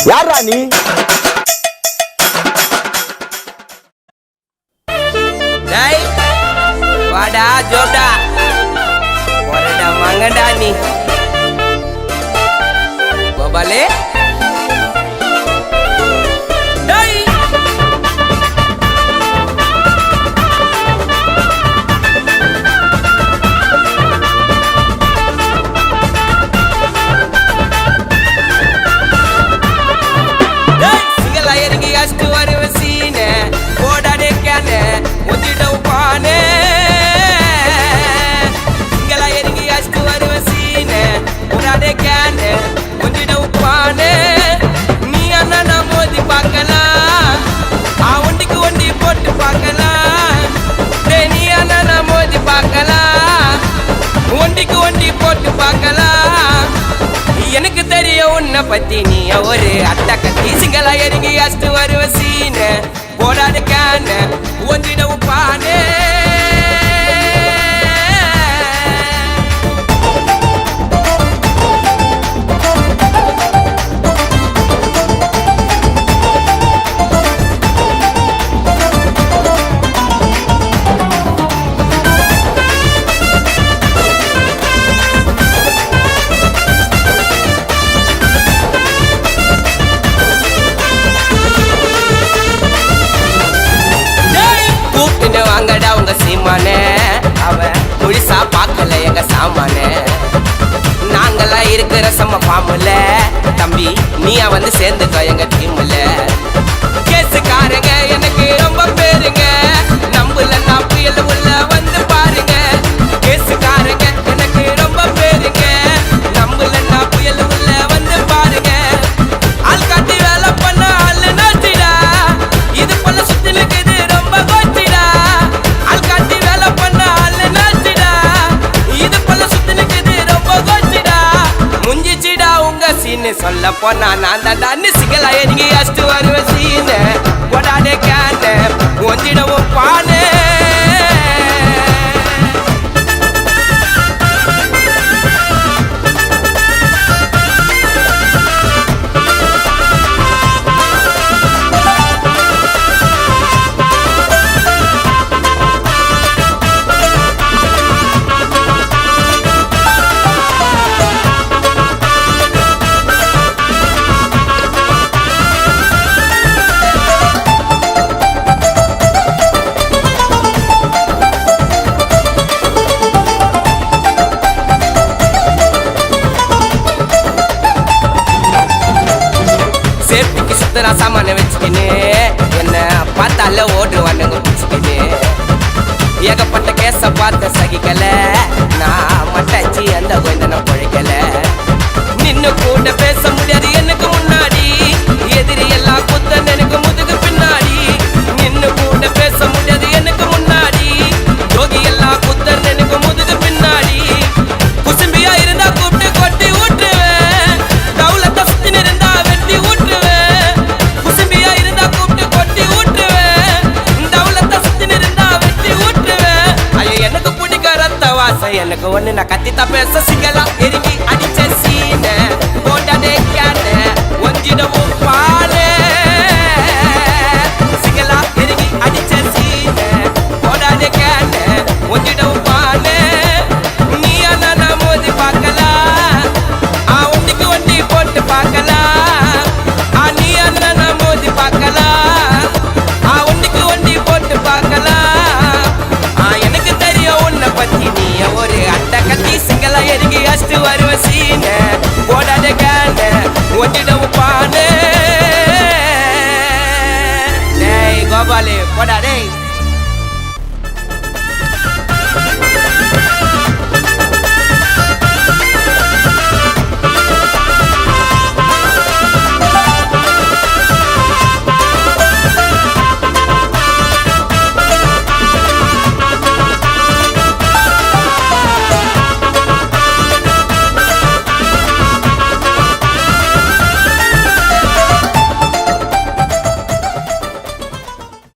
யாரா நீ? டேய் வாடா ஜோடா வரடா மங்கடா நீ கோபாலே. டேய் சிங்கலா இறங்கி அஸ்து வருவ சீன போடாடே கேன ஒத்திடவு பானே. சிங்கலா இறங்கி அஸ்து வருவ சீன போடாடே கேன ஒத்திடவு பானே. நீ அண்ணா மோதி பார்க்கலாம், ஒண்டிக்கு ஒண்டி போட்டு பார்க்கலாம். நீ அண்ணா மோதி பார்க்கலாம், ஒண்டிக்கு ஒண்டி போட்டு பார்க்கலாம். எனக்கு தெரியும் உன்னை பத்தி நீ ஒரு அட்டை கத்தி. சிங்களா இறங்கி அஸ்து வருவ சீன போடாது கேன ஒன்றிடவு பானே. வாங்கடா உங்க சீமானே, அவன் முழுசா பார்க்கல எங்க சாமானே. நாங்களா இருக்கிற செம்ம பாம்புல தம்பி, நீ வந்து சேர்ந்துக்கோ எங்க டீம்ல. கேசுக்காரங்க எனக்கு ரொம்ப பேருங்க, நம்புல நான் புயல் உள்ள வந்து பாருங்க. கேசுக்காரங்க எனக்கு ரொம்ப பேருங்க, நம்புல நான் புயல் உள்ள வந்து பாருங்க. ஆள் காட்டி வேலை பண்ண ஆள் நாச்சிடா, இது போல சுத்தி இருக்குது ரொம்ப கோச்சிடா. ஆள் காட்டி வேலை பண்ண ஆள் நாச்சிடா, இது போல சுத்தி இருக்குது ரொம்ப கோச்சிடா. முஞ்சிச்சிடா உங்க சீனு சொல்ல போனா நான் தாண்டான்னு. சிங்கலா எதுங்கி அஸ்து வருவ சீன போடாடே கேன ஒஞ்சிடவும் பானே. சேஃப்டிக்கு சுத்தரா சாமான வச்சுக்கின்னு என்ன பார்த்தால ஓடுவானுங்க பிடிச்சிக்கின்னு. ஏகப்பட்ட கேஸ பார்த்த சகிக்கல நான்